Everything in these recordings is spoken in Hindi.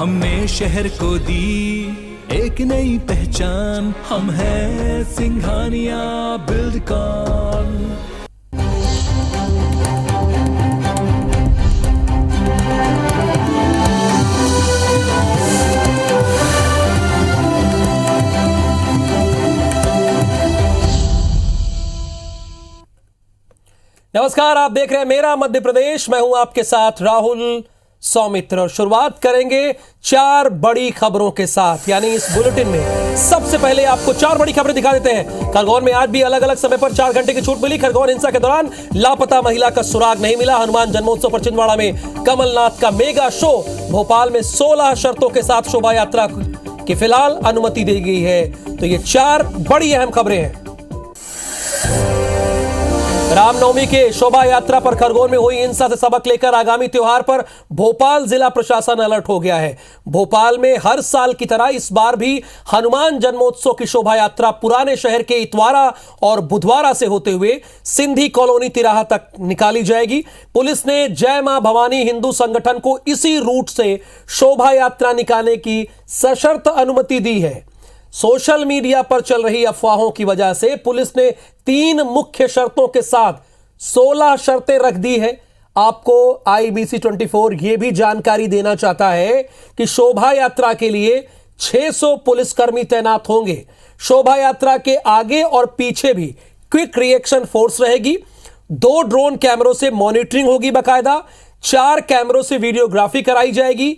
हमने शहर को दी एक नई पहचान, हम हैं सिंघानिया बिल्डकॉन। नमस्कार, आप देख रहे हैं मेरा मध्य प्रदेश। मैं हूं आपके साथ राहुल सौमित्र और शुरुआत करेंगे 4 बड़ी खबरों के साथ। यानी इस बुलेटिन में सबसे पहले आपको 4 बड़ी खबरें दिखा देते हैं। खरगोन में आज भी अलग अलग समय पर 4 घंटे की छूट मिली। खरगोन हिंसा के दौरान लापता महिला का सुराग नहीं मिला। हनुमान जन्मोत्सव पर छिंदवाड़ा में कमलनाथ का मेगा शो। भोपाल में 16 शर्तों के साथ शोभा यात्रा की फिलहाल अनुमति दी गई है। तो ये 4 बड़ी अहम खबरें हैं। रामनवमी के शोभा यात्रा पर खरगोन में हुई हिंसा से सबक लेकर आगामी त्योहार पर भोपाल जिला प्रशासन अलर्ट हो गया है। भोपाल में हर साल की तरह इस बार भी हनुमान जन्मोत्सव की शोभा यात्रा पुराने शहर के इतवारा और बुधवारा से होते हुए सिंधी कॉलोनी तिराहा तक निकाली जाएगी। पुलिस ने जय मां भवानी हिंदू संगठन को इसी रूट से शोभा यात्रा निकालने की सशर्त अनुमति दी है। सोशल मीडिया पर चल रही अफवाहों की वजह से पुलिस ने 3 मुख्य शर्तों के साथ 16 शर्तें रख दी है। आपको IBC 24 यह भी जानकारी देना चाहता है कि शोभा यात्रा के लिए 600 पुलिसकर्मी तैनात होंगे। शोभा यात्रा के आगे और पीछे भी क्विक रिएक्शन फोर्स रहेगी। 2 ड्रोन कैमरों से मॉनिटरिंग होगी बकायदा। 4 कैमरों से वीडियोग्राफी कराई जाएगी।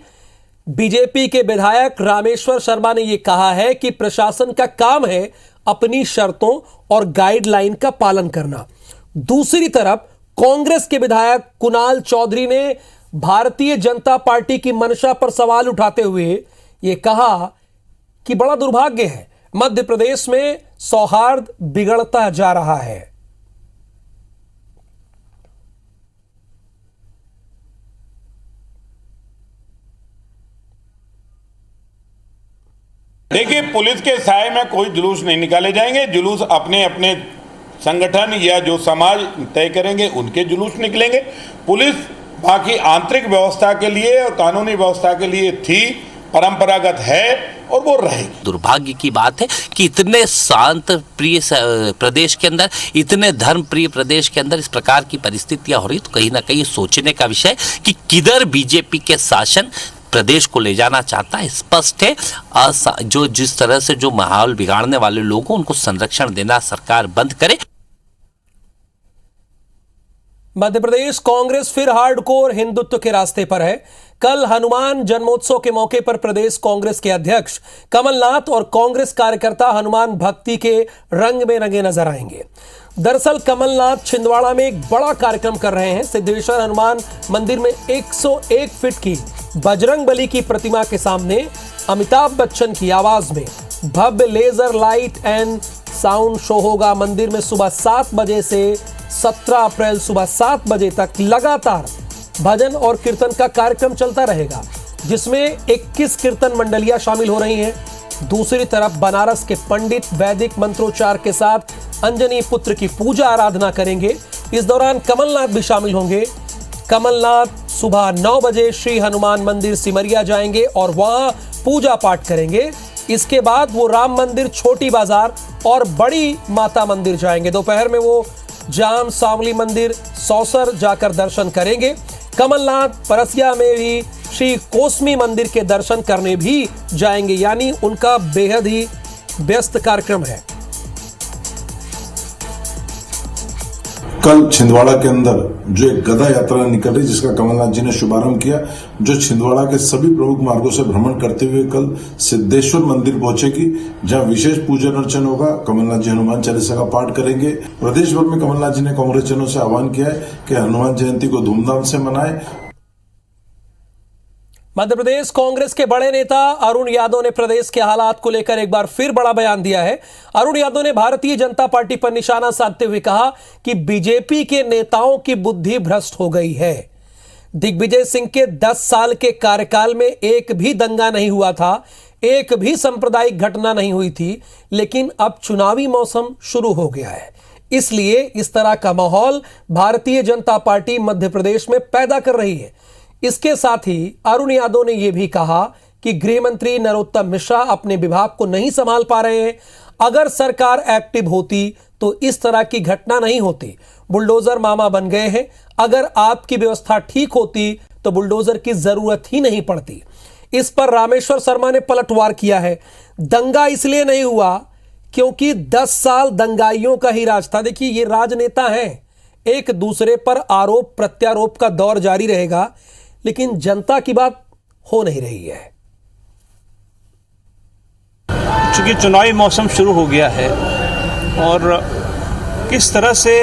बीजेपी के विधायक रामेश्वर शर्मा ने यह कहा है कि प्रशासन का काम है अपनी शर्तों और गाइडलाइन का पालन करना। दूसरी तरफ कांग्रेस के विधायक कुणाल चौधरी ने भारतीय जनता पार्टी की मंशा पर सवाल उठाते हुए यह कहा कि बड़ा दुर्भाग्य है, मध्य प्रदेश में सौहार्द बिगड़ता जा रहा है। देखिए, पुलिस के साए में कोई जुलूस नहीं निकाले जाएंगे। जुलूस अपने अपने संगठन या जो समाज तय करेंगे उनके जुलूस निकलेंगे। पुलिस बाकी आंतरिक व्यवस्था के लिए और कानूनी व्यवस्था के लिए थी, परंपरागत है और वो रहेगी। दुर्भाग्य की बात है कि इतने शांत प्रिय प्रदेश के अंदर, इतने धर्म प्रिय प्रदेश के अंदर इस प्रकार की परिस्थितियां हो रही, तो कहीं ना कहीं सोचने का विषय कि किधर बीजेपी के शासन प्रदेश को ले जाना चाहता है। स्पष्ट है, जो जिस तरह से जो माहौल बिगाड़ने वाले लोगों उनको संरक्षण देना सरकार बंद करे। मध्य प्रदेश कांग्रेस फिर हार्डकोर हिंदुत्व के रास्ते पर है। कल हनुमान जन्मोत्सव के मौके पर प्रदेश कांग्रेस के अध्यक्ष कमलनाथ और कांग्रेस कार्यकर्ता हनुमान भक्ति के रंग में रंगे नजर आएंगे। दरअसल कमलनाथ छिंदवाड़ा में एक बड़ा कार्यक्रम कर रहे हैं। सिद्धेश्वर हनुमान मंदिर में 101 फीट की बजरंगबली की प्रतिमा के सामने अमिताभ बच्चन की आवाज में भव्य laser light and sound show होगा। मंदिर में सुबह 7 बजे से 17 अप्रैल सुबह 7 बजे तक लगातार भजन और कीर्तन का कार्यक्रम चलता रहेगा, जिसमें 21 कीर्तन मंडलियां शामिल हो रही हैं। दूसरी तरफ बनारस के पंडित वैदिक मंत्रोच्चार के साथ अंजनी पुत्र की पूजा आराधना करेंगे। इस दौरान कमलनाथ भी शामिल होंगे। कमलनाथ सुबह 9 बजे श्री हनुमान मंदिर सिमरिया जाएंगे और वहां पूजा पाठ करेंगे। इसके बाद वो राम मंदिर, छोटी बाजार और बड़ी माता मंदिर जाएंगे। दोपहर में वो जाम सांवली मंदिर, सौसर जाकर दर्शन करेंगे। कमलनाथ परसिया में भी श्री कोसमी मंदिर के दर्शन करने भी जाएंगे। यानी उनका बेहद ही व्यस्त कार्यक्रम है। कल छिंदवाड़ा के अंदर जो एक गदा यात्रा निकल रही, जिसका कमलनाथ जी ने शुभारंभ किया, जो छिंदवाड़ा के सभी प्रमुख मार्गों से भ्रमण करते हुए कल सिद्धेश्वर मंदिर पहुंचेगी, जहां विशेष पूजन अर्चन होगा। कमलनाथ जी हनुमान चालीसा का पाठ करेंगे। प्रदेश भर में कमलनाथ जी ने कांग्रेस जनों से आह्वान किया है कि हनुमान जयंती को धूमधाम से मनाएं। मध्य प्रदेश कांग्रेस के बड़े नेता अरुण यादव ने प्रदेश के हालात को लेकर एक बार फिर बड़ा बयान दिया है। अरुण यादव ने भारतीय जनता पार्टी पर निशाना साधते हुए कहा कि बीजेपी के नेताओं की बुद्धि भ्रष्ट हो गई है। दिग्विजय सिंह के 10 साल के कार्यकाल में एक भी दंगा नहीं हुआ था, एक भी सांप्रदायिक घटना नहीं हुई थी, लेकिन अब चुनावी मौसम शुरू हो गया है। इसलिए इस तरह का माहौल भारतीय जनता पार्टी मध्य प्रदेश में पैदा कर रही है। इसके साथ ही अरुण यादव ने यह भी कहा कि गृह मंत्री नरोत्तम मिश्रा अपने विभाग को नहीं संभाल पा रहे हैं। अगर सरकार एक्टिव होती तो इस तरह की घटना नहीं होती। बुलडोजर मामा बन गए हैं। अगर आपकी व्यवस्था ठीक होती तो बुलडोजर की जरूरत ही नहीं पड़ती। इस पर रामेश्वर शर्मा ने पलटवार किया है। दंगा इसलिए नहीं हुआ क्योंकि 10 साल दंगाइयों का ही राज था। देखिए, ये राजनेता हैं, एक दूसरे पर आरोप प्रत्यारोप का दौर जारी रहेगा, लेकिन जनता की बात हो नहीं रही है। चूंकि चुनावी मौसम शुरू हो गया है और किस तरह से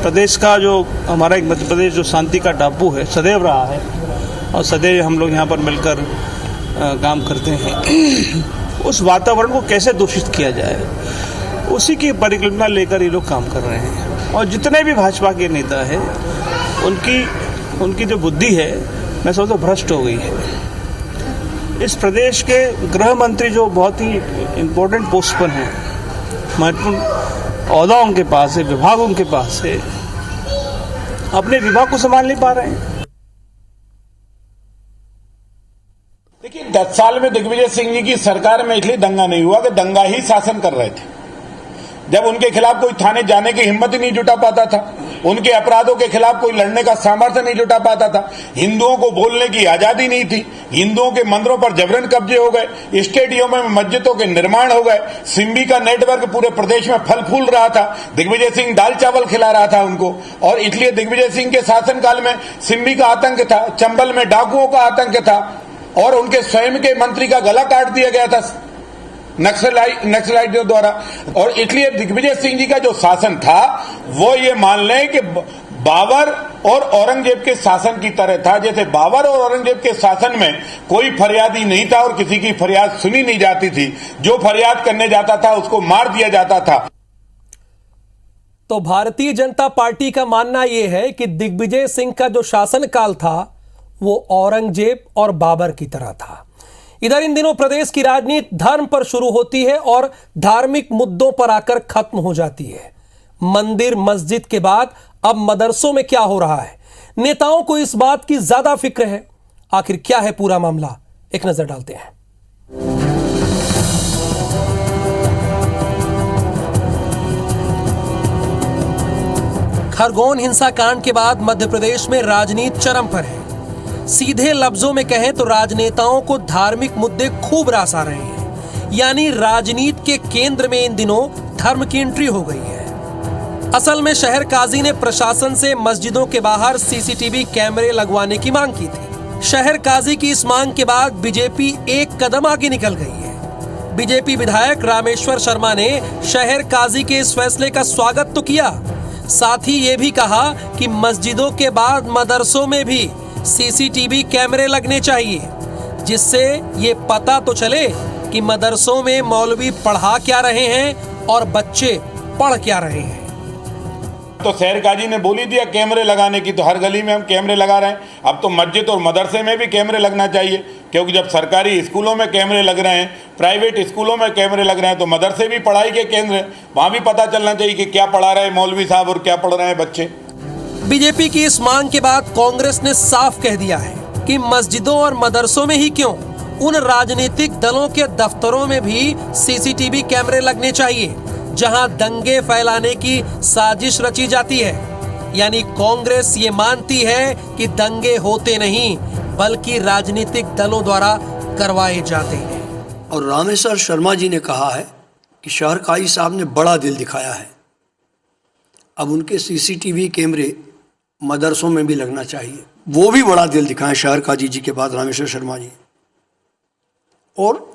प्रदेश का जो हमारा एक मध्य प्रदेश जो शांति का टापू है सदैव रहा है और सदैव हम लोग यहाँ पर मिलकर काम करते हैं, उस वातावरण को कैसे दूषित किया जाए, उसी की परिकल्पना लेकर ये लोग काम कर रहे हैं। और जितने भी भाजपा के नेता हैं उनकी जो बुद्धि है, मैं समझता हूँ भ्रष्ट हो गई है। इस प्रदेश के गृह मंत्री जो बहुत ही इम्पोर्टेंट पोस्ट पर हैं, महत्वपूर्ण ओहदा उनके पास है, विभाग उनके पास है, अपने विभाग को संभाल नहीं पा रहे हैं। देखिए, 10 साल में दिग्विजय सिंह जी की सरकार में इसलिए दंगा नहीं हुआ कि दंगा ही शासन कर रहे थे। जब उनके खिलाफ कोई थाने जाने की हिम्मत ही नहीं जुटा पाता था, उनके अपराधों के खिलाफ कोई लड़ने का सामर्थ्य नहीं जुटा पाता था, हिंदुओं को बोलने की आजादी नहीं थी, हिंदुओं के मंदिरों पर जबरन कब्जे हो गए, स्टेडियमों में मस्जिदों के निर्माण हो गए, सिम्बी का नेटवर्क पूरे प्रदेश में फल फूल रहा था, दिग्विजय सिंह दाल चावल खिला रहा था उनको, और इसलिए दिग्विजय सिंह के शासनकाल में सिम्बी का आतंक था, चंबल में डाकुओं का आतंक था और उनके स्वयं के मंत्री का गला काट दिया गया था नक्सलाइटों द्वारा। और इसलिए दिग्विजय सिंह जी का जो शासन था वो ये मान लें कि बाबर और औरंगजेब के शासन की तरह था। जैसे बाबर और औरंगजेब के शासन में कोई फरियादी नहीं था और किसी की फरियाद सुनी नहीं जाती थी, जो फरियाद करने जाता था उसको मार दिया जाता था। तो भारतीय जनता पार्टी का मानना यह है कि दिग्विजय सिंह का जो शासनकाल था वो औरंगजेब और बाबर की तरह था। इधर इन दिनों प्रदेश की राजनीति धर्म पर शुरू होती है और धार्मिक मुद्दों पर आकर खत्म हो जाती है। मंदिर मस्जिद के बाद अब मदरसों में क्या हो रहा है, नेताओं को इस बात की ज्यादा फिक्र है। आखिर क्या है पूरा मामला, एक नजर डालते हैं। खरगोन हिंसाकांड के बाद मध्य प्रदेश में राजनीति चरम पर है। सीधे लफ्जों में कहें तो राजनेताओं को धार्मिक मुद्दे खूब रास आ रहे हैं, यानी राजनीति के केंद्र में इन दिनों धर्म की एंट्री हो गई है। असल में शहर काजी ने प्रशासन से मस्जिदों के बाहर सीसीटीवी कैमरे लगवाने की मांग की थी। शहर काजी की इस मांग के बाद बीजेपी एक कदम आगे निकल गई है। बीजेपी विधायक रामेश्वर शर्मा ने शहर काजी के इस फैसले का स्वागत तो किया, साथ ही ये भी कहा कि मस्जिदों के बाद मदरसों में भी सीसीटीवी कैमरे लगने चाहिए, जिससे ये पता तो चले कि मदरसों में मौलवी पढ़ा क्या रहे हैं और बच्चे पढ़ क्या रहे हैं। तो शहर काजी ने बोली दिया कैमरे लगाने की, तो हर गली में हम कैमरे लगा रहे हैं। अब तो मस्जिद और मदरसे में भी कैमरे लगना चाहिए, क्योंकि जब सरकारी स्कूलों में कैमरे लग रहे हैं, प्राइवेट स्कूलों में कैमरे लग रहे हैं, तो मदरसे भी पढ़ाई के केंद्र हैं, वहां भी पता चलना चाहिए कि क्या पढ़ा रहे हैं मौलवी साहब और क्या पढ़ रहे हैं बच्चे। बीजेपी की इस मांग के बाद कांग्रेस ने साफ कह दिया है कि मस्जिदों और मदरसों में ही क्यों, उन राजनीतिक दलों के दफ्तरों में भी सीसीटीवी कैमरे लगने चाहिए जहां दंगे फैलाने की साजिश रची जाती है। यानी कांग्रेस ये मानती है कि दंगे होते नहीं बल्कि राजनीतिक दलों द्वारा करवाए जाते हैं। और रामेश्वर शर्मा जी ने कहा है कि शहर काजी साहब ने बड़ा दिल दिखाया है, अब उनके सीसीटीवी कैमरे मदरसों में भी लगना चाहिए। वो भी बड़ा दिल दिखाए शहर काजी जी के बाद रामेश्वर शर्मा जी। और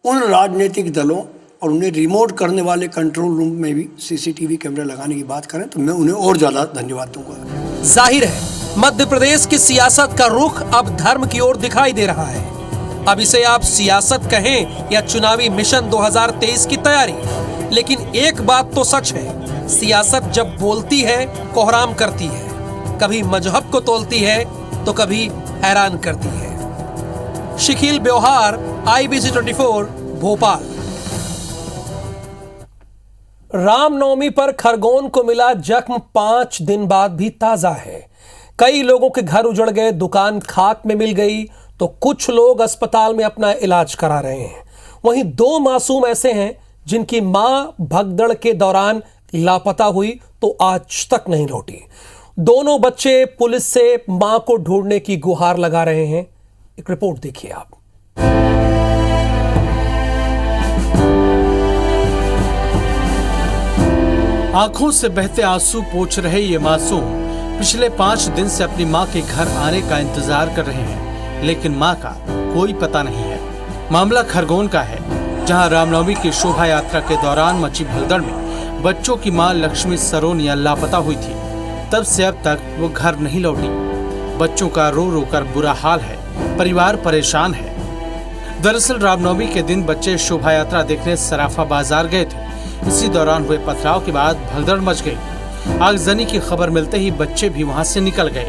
उन राजनीतिक दलों और उन्हें रिमोट करने वाले कंट्रोल रूम में भी सीसीटीवी कैमरे लगाने की बात करें तो मैं उन्हें और ज्यादा धन्यवाद दूंगा। जाहिर है मध्य प्रदेश की सियासत का रुख अब धर्म की ओर दिखाई दे रहा है। अब इसे आप सियासत कहें या चुनावी मिशन 2023 की तैयारी, लेकिन एक बात तो सच है, सियासत जब बोलती है कोहराम करती है, कभी मजहब को तोलती है तो कभी हैरान करती है। शिखिल ब्योहार, IBC 24, भोपाल। रामनवमी पर खरगोन को मिला जख्म 5 दिन बाद भी ताजा है। कई लोगों के घर उजड़ गए, दुकान खाक में मिल गई तो कुछ लोग अस्पताल में अपना इलाज करा रहे हैं। वहीं 2 मासूम ऐसे हैं जिनकी मां भगदड़ के दौरान लापता हुई तो आज तक नहीं लौटी। दोनों बच्चे पुलिस से मां को ढूंढने की गुहार लगा रहे हैं। एक रिपोर्ट देखिए आप। आंखों से बहते आंसू पोंछ रहे ये मासूम पिछले 5 दिन से अपनी मां के घर आने का इंतजार कर रहे हैं, लेकिन मां का कोई पता नहीं है। मामला खरगोन का है, जहां रामनवमी की शोभा यात्रा के दौरान मची भगदड़ में बच्चों की मां लक्ष्मी सरोनिया लापता हुई थी। तब से अब तक वो घर नहीं लौटी। बच्चों का रो रो कर बुरा हाल है, परिवार परेशान है। दरअसल रामनवमी के दिन बच्चे शोभा यात्रा देखने सराफा बाजार गए थे। इसी दौरान हुए पथराव के बाद भगदड़ मच गई। आगजनी की खबर मिलते ही बच्चे भी वहां से निकल गए,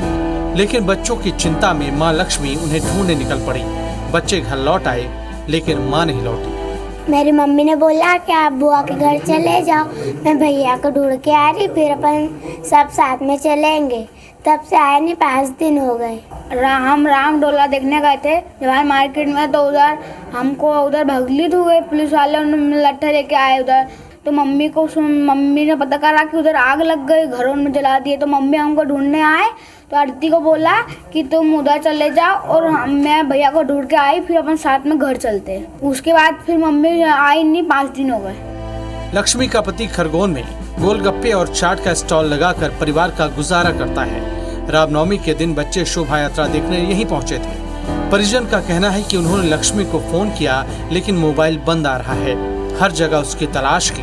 लेकिन बच्चों की चिंता में मां लक्ष्मी उन्हें ढूंढने निकल पड़ी। बच्चे घर लौट आए, लेकिन मां नहीं लौटी। मेरी मम्मी ने बोला कि आप बुआ के घर चले जाओ, मैं भैया को ढूंढ के आ रही, फिर अपन सब साथ में चलेंगे। तब से आए नहीं, 5 दिन हो गए। हम राम डोला देखने गए थे जवाहर मार्केट में, तो उधर हमको उधर भगदड़ हो गई। पुलिस वाले लट्ठे लेके आए उधर, तो मम्मी ने पता करा कि उधर आग लग गई, घरों में जला दिए। तो मम्मी हमको ढूंढने आए, तो आरती को बोला कि तुम उधर चले जाओ, और मैं भैया को ढूंढ के आई, फिर अपन साथ में घर चलते। उसके बाद फिर मम्मी आई नहीं, 5 दिन हो गए। लक्ष्मी का पति खरगोन में गोलगप्पे और चाट का स्टॉल लगाकर परिवार का गुजारा करता है। रामनवमी के दिन बच्चे शोभा यात्रा देखने यहीं पहुंचे थे। परिजन का कहना है कि उन्होंने लक्ष्मी को फोन किया, लेकिन मोबाइल बंद आ रहा है। हर जगह उसकी तलाश की,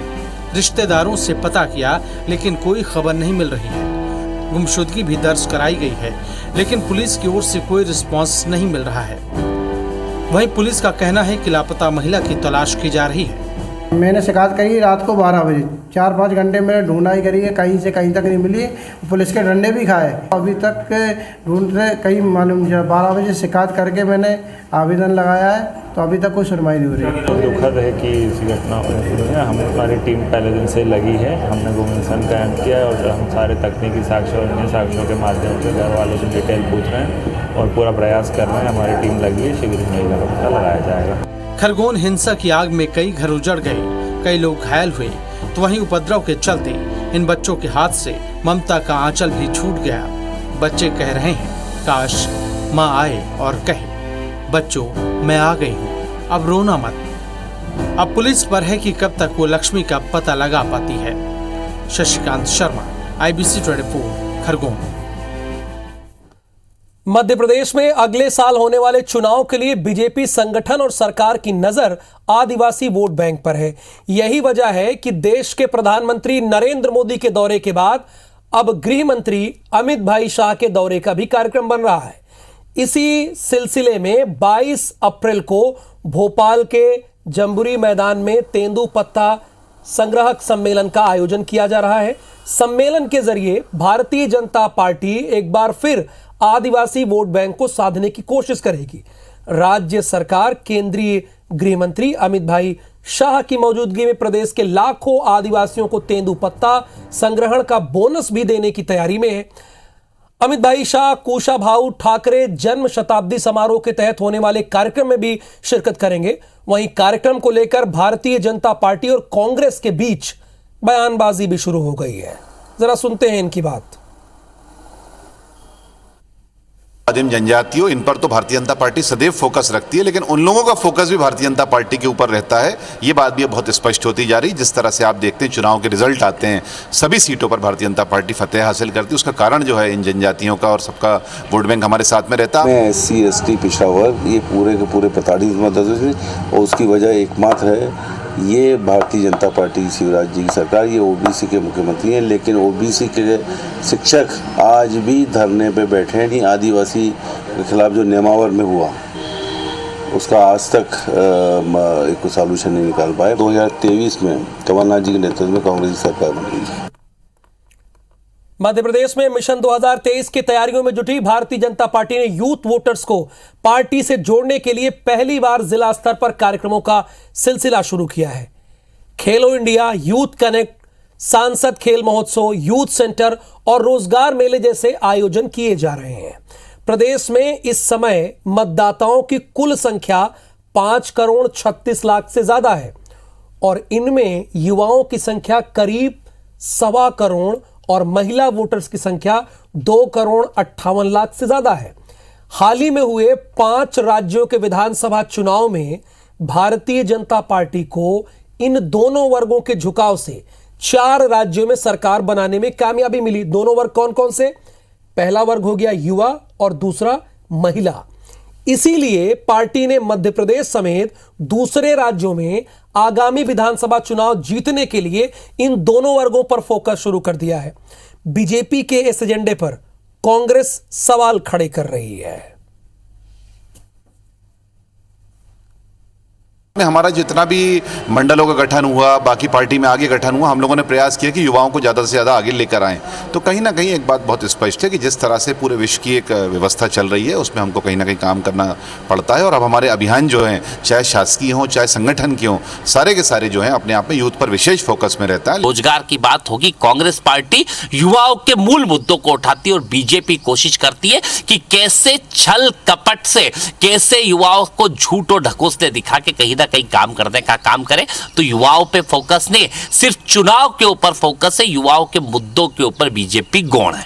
रिश्तेदारों से पता किया, लेकिन कोई खबर नहीं मिल रही है। गुमशुदगी भी दर्ज कराई गई है, लेकिन पुलिस की ओर से कोई रिस्पांस नहीं मिल रहा है। वहीं पुलिस का कहना है कि लापता महिला की तलाश की जा रही है। मैंने शिकायत करी रात को 12 बजे, 4-5 घंटे मैंने ढूंढाई करी है, कहीं से कहीं तक नहीं मिली। पुलिस के डंडे भी खाए, अभी तक ढूंढने कहीं मालूम। 12 बजे शिकायत करके मैंने आवेदन लगाया है, तो अभी तक कोई सुनवाई नहीं हो रही है। दुखद है कि इसी घटना में हमारी टीम पहले दिन से लगी है। हमने गुमशुदगी कायम किया है, और हम सारे तकनीकी साक्ष्य और अन्य साक्ष्यों के माध्यम से घर वालों से डिटेल पूछ रहे हैं और पूरा प्रयास कर रहे हैं। हमारी टीम लगी है, शीघ्र महिला का पता लगाया जाएगा। खरगोन हिंसा की आग में कई घर उजड़ गए, कई लोग घायल हुए, तो वहीं उपद्रव के चलते इन बच्चों के हाथ से ममता का आंचल भी छूट गया। बच्चे कह रहे हैं, काश माँ आए और कहे, बच्चों मैं आ गई हूँ, अब रोना मत। अब पुलिस पर है कि कब तक वो लक्ष्मी का पता लगा पाती है। शशिकांत शर्मा, IBC 24, खरगोन। मध्य प्रदेश में अगले साल होने वाले चुनाव के लिए बीजेपी संगठन और सरकार की नजर आदिवासी वोट बैंक पर है। यही वजह है कि देश के प्रधानमंत्री नरेंद्र मोदी के दौरे के बाद अब गृह मंत्री अमित भाई शाह के दौरे का भी कार्यक्रम बन रहा है। इसी सिलसिले में 22 अप्रैल को भोपाल के जम्बूरी मैदान में तेंदुपत्ता संग्रहक सम्मेलन का आयोजन किया जा रहा है। सम्मेलन के जरिए भारतीय जनता पार्टी एक बार फिर आदिवासी वोट बैंक को साधने की कोशिश करेगी। राज्य सरकार केंद्रीय गृह मंत्री अमित भाई शाह की मौजूदगी में प्रदेश के लाखों आदिवासियों को तेंदुपत्ता संग्रहण का बोनस भी देने की तैयारी में है। अमित भाई शाह कुशाभाऊ ठाकरे जन्म शताब्दी समारोह के तहत होने वाले कार्यक्रम में भी शिरकत करेंगे। वहीं कार्यक्रम को लेकर भारतीय जनता पार्टी और कांग्रेस के बीच बयानबाजी भी शुरू हो गई है। जरा सुनते हैं इनकी बात। आदिम जनजातियों, इन पर तो भारतीय जनता पार्टी सदैव फोकस रखती है, लेकिन उन लोगों का फोकस भी भारतीय जनता पार्टी के ऊपर रहता है। ये बात भी बहुत स्पष्ट होती जा रही। जिस तरह से आप देखते हैं चुनाव के रिजल्ट आते हैं, सभी सीटों पर भारतीय जनता पार्टी फतेह हासिल करती है। उसका कारण जो है इन जनजातियों का और सबका वोट बैंक हमारे साथ में रहता है। SC ST पिछड़ा वर्ग ये पूरे के पूरे प्रताड़ित मदद है, और उसकी वजह एकमात्र है ये भारतीय जनता पार्टी शिवराज जी की सरकार। ये OBC के मुख्यमंत्री हैं, लेकिन OBC के शिक्षक आज भी धरने पे बैठे हैं। नहीं, आदिवासी के खिलाफ जो नेमावर में हुआ उसका आज तक एक सॉल्यूशन नहीं निकाल पाए। 2023 में कमलनाथ जी के नेतृत्व में कांग्रेस की सरकार बनी। मध्य प्रदेश में मिशन 2023 की तैयारियों में जुटी भारतीय जनता पार्टी ने यूथ वोटर्स को पार्टी से जोड़ने के लिए पहली बार जिला स्तर पर कार्यक्रमों का सिलसिला शुरू किया है। खेलो इंडिया, यूथ कनेक्ट, सांसद खेल महोत्सव, यूथ सेंटर और रोजगार मेले जैसे आयोजन किए जा रहे हैं। प्रदेश में इस समय मतदाताओं की कुल संख्या 5,36,00,000 से ज्यादा है और इनमें युवाओं की संख्या करीब 1.25 करोड़ और महिला वोटर्स की संख्या 2,58,00,000 से ज्यादा है। हाल ही में हुए 5 राज्यों के विधानसभा चुनाव में भारतीय जनता पार्टी को इन दोनों वर्गों के झुकाव से 4 राज्यों में सरकार बनाने में कामयाबी मिली। दोनों वर्ग कौन कौन से? पहला वर्ग हो गया युवा और दूसरा महिला। इसीलिए पार्टी ने मध्य प्रदेश समेत दूसरे राज्यों में आगामी विधानसभा चुनाव जीतने के लिए इन दोनों वर्गों पर फोकस शुरू कर दिया है। बीजेपी के इस एजेंडे पर कांग्रेस सवाल खड़े कर रही है। हमारा जितना भी मंडलों का गठन हुआ, बाकी पार्टी में आगे गठन हुआ, हम लोगों ने प्रयास किया कि युवाओं को ज़्यादा से ज़्यादा आगे लेकर आएं। तो कहीं ना कहीं एक बात बहुत स्पष्ट है कि जिस तरह से पूरे विश्व की एक व्यवस्था चल रही है उसमें हमको कहीं ना कहीं काम करना पड़ता है। और अब हमारे अभियान जो हैं, चाहे शासकीय हों चाहे संगठन के हों, सारे के सारे जो हैं अपने आप में यूथ पर विशेष फोकस में रहता है। रोजगार की बात होगी, कांग्रेस पार्टी युवाओं के मूल मुद्दों को उठाती है और बीजेपी कोशिश करती है कि कैसे छल कपट से, कैसे युवाओं को झूठ और ढकोसले दिखा के कहीं ना कहीं काम करने का काम करे। तो युवाओं पे फोकस नहीं, सिर्फ चुनाव के ऊपर फोकस है, युवाओं के मुद्दों के ऊपर बीजेपी गौण है।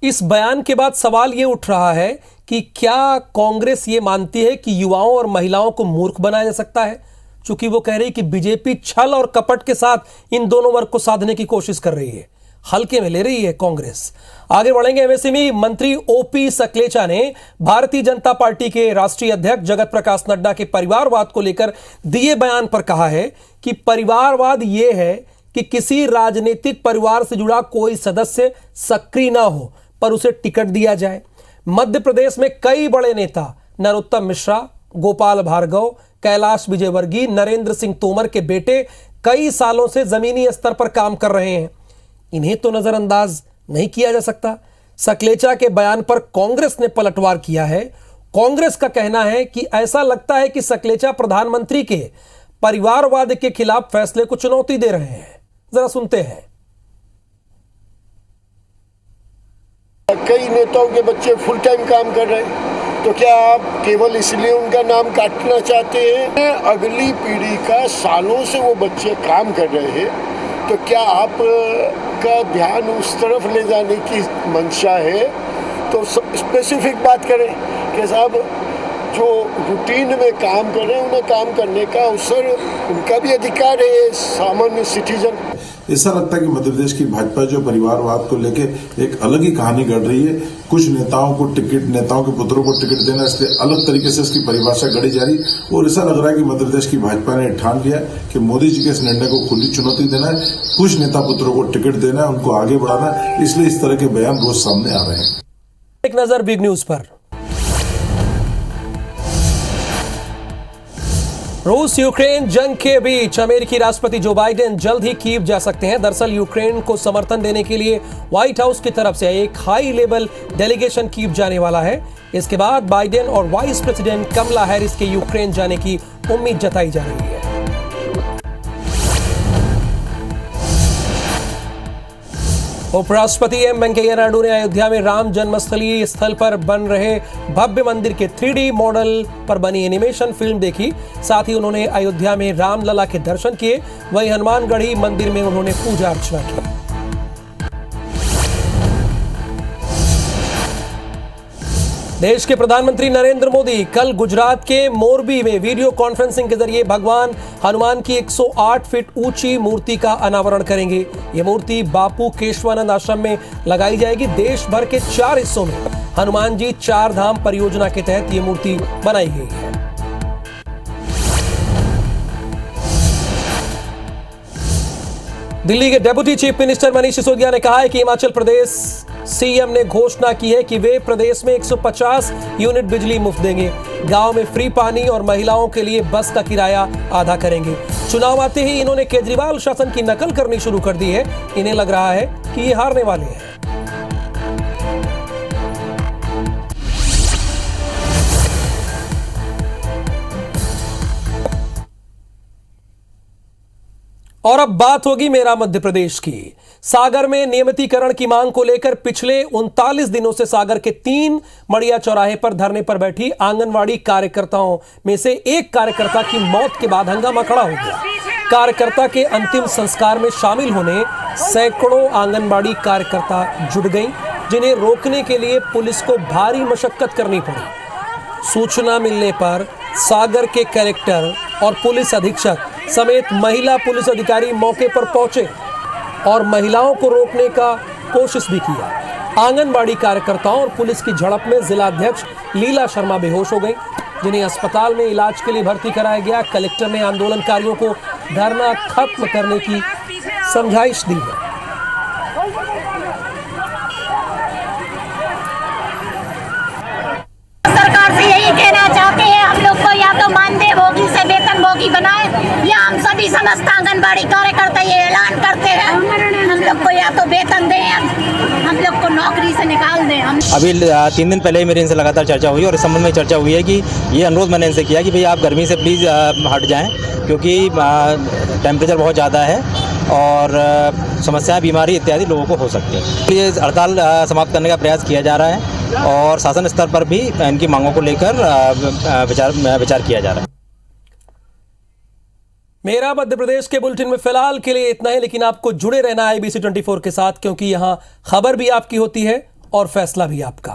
इस बयान के बाद सवाल यह उठ रहा है कि क्या कांग्रेस ये मानती है कि युवाओं और महिलाओं को मूर्ख बनाया जा सकता है? चूंकि वो कह रही है कि बीजेपी छल और कपट के साथ इन दोनों वर्ग को साधने की कोशिश कर रही है, हल्के में ले रही है कांग्रेस। आगे बढ़ेंगे। एमएसएमई मंत्री ओपी सकलेचा ने भारतीय जनता पार्टी के राष्ट्रीय अध्यक्ष जगत प्रकाश नड्डा के परिवारवाद को लेकर दिए बयान पर कहा है कि परिवारवाद यह है कि किसी राजनीतिक परिवार से जुड़ा कोई सदस्य सक्रिय ना हो पर उसे टिकट दिया जाए। मध्य प्रदेश में कई बड़े नेता नरोत्तम मिश्रा, गोपाल भार्गव, कैलाश विजयवर्गीय, नरेंद्र सिंह तोमर के बेटे कई सालों से जमीनी स्तर पर काम कर रहे हैं। इन्हें तो नजरअंदाज नहीं किया जा सकता। सकलेचा के बयान पर कांग्रेस ने पलटवार किया है। कांग्रेस का कहना है कि ऐसा लगता है कि सकलेचा प्रधानमंत्री के परिवारवाद के खिलाफ फैसले को चुनौती दे रहे हैं। जरा सुनते हैं। कई नेताओं के बच्चे फुल टाइम काम कर रहे हैं, तो क्या आप केवल इसलिए उनका नाम काटना चाहते हैं? अगली पीढ़ी का सालों से वो बच्चे काम कर रहे हैं, तो क्या आप का ध्यान उस तरफ ले जाने की मंशा है? तो स्पेसिफिक बात करें कि साहब जो रूटीन में काम कर रहे हैं उन्हें काम करने का अवसर, उनका भी अधिकार है, सामान्य सिटीजन। ऐसा लगता है कि मध्य प्रदेश की भाजपा जो परिवारवाद को लेके एक अलग ही कहानी गढ़ रही है। कुछ नेताओं को टिकट, नेताओं के पुत्रों को टिकट देना, इसलिए अलग तरीके से इसकी परिभाषा गढ़ी जा रही। और ऐसा लग रहा है कि मध्य प्रदेश की भाजपा ने ठान लिया कि मोदी जी के इस निर्णय को खुली चुनौती देना है, कुछ नेता पुत्रों को टिकट देना है, उनको आगे बढ़ाना है, इसलिए इस तरह के बयान रोज सामने आ रहे हैं। एक नजर बिग न्यूज पर। रूस यूक्रेन जंग के बीच अमेरिकी राष्ट्रपति जो बाइडेन जल्द ही कीव जा सकते हैं। दरअसल यूक्रेन को समर्थन देने के लिए व्हाइट हाउस की तरफ से एक हाई लेवल डेलीगेशन कीव जाने वाला है। इसके बाद बाइडेन और वाइस प्रेसिडेंट कमला हैरिस के यूक्रेन जाने की उम्मीद जताई जा रही है। उपराष्ट्रपति एम वेंकैया नायडू ने अयोध्या में राम जन्मस्थली स्थल पर बन रहे भव्य मंदिर के 3D मॉडल पर बनी एनिमेशन फिल्म देखी। साथ ही उन्होंने अयोध्या में रामलला के दर्शन किए। वहीं हनुमानगढ़ी मंदिर में उन्होंने पूजा अर्चना की। देश के प्रधानमंत्री नरेंद्र मोदी कल गुजरात के मोरबी में वीडियो कॉन्फ्रेंसिंग के जरिए भगवान हनुमान की 108 फीट ऊंची मूर्ति का अनावरण करेंगे। ये मूर्ति बापू केशवानंद आश्रम में लगाई जाएगी। देश भर के 4 हिस्सों में हनुमान जी 4 धाम परियोजना के तहत ये मूर्ति बनाई गई है। दिल्ली के deputy chief minister Manish Sisodia ने कहा है कि हिमाचल प्रदेश सीएम ने घोषणा की है कि वे प्रदेश में 150 यूनिट बिजली मुफ्त देंगे। गांव में फ्री पानी और महिलाओं के लिए बस का किराया आधा करेंगे। चुनाव आते ही इन्होंने केजरीवाल शासन की नकल करनी शुरू कर दी है। इन्हें लग रहा है कि ये हारने वाले हैं। और अब बात होगी मेरा मध्य प्रदेश की। सागर में नियमितीकरण की मांग को लेकर पिछले 39 दिनों से सागर के 3 मड़िया चौराहे पर धरने पर बैठी आंगनवाड़ी कार्यकर्ताओं में से एक कार्यकर्ता की मौत के बाद हंगामा खड़ा हो गया। कार्यकर्ता के अंतिम संस्कार में शामिल होने सैकड़ों आंगनबाड़ी कार्यकर्ता जुट गईं, जिन्हें रोकने के लिए पुलिस को भारी मशक्कत करनी पड़ी। सूचना मिलने पर सागर के कलेक्टर और पुलिस अधीक्षक समेत महिला पुलिस अधिकारी मौके पर पहुंचे और महिलाओं को रोकने का कोशिश भी किया। आंगनबाड़ी कार्यकर्ताओं और पुलिस की झड़प में जिलाध्यक्ष लीला शर्मा बेहोश हो गई, जिन्हें अस्पताल में इलाज के लिए भर्ती कराया गया। कलेक्टर ने आंदोलनकारियों को धरना खत्म करने की समझाइश दी है। सरकार से यही कहना चाहते हैं, हम लोग को या तो मानदेय भोगी से वेतनभोगी बनाए या हम सभी समस्त आंगनबाड़ी कार्यकर्ता ये ऐलान करते हैं, हम लोग को या तो वेतन दें, हम लोग को नौकरी से निकाल दें। अभी 3 दिन पहले ही मेरी इनसे लगातार चर्चा हुई और इस संबंध में चर्चा हुई है कि ये अनुरोध मैंने इनसे किया कि भाई आप गर्मी से प्लीज़ हट जाएं, क्योंकि टेम्परेचर बहुत ज़्यादा है और समस्याएं, बीमारी इत्यादि लोगों को हो सकती है। ये हड़ताल समाप्त करने का प्रयास किया जा रहा है और शासन स्तर पर भी इनकी मांगों को लेकर विचार किया जा रहा है। मेरा मध्य प्रदेश के बुलेटिन में फिलहाल के लिए इतना ही, लेकिन आपको जुड़े रहना है ABC 24 के साथ, क्योंकि यहां खबर भी आपकी होती है और फैसला भी आपका।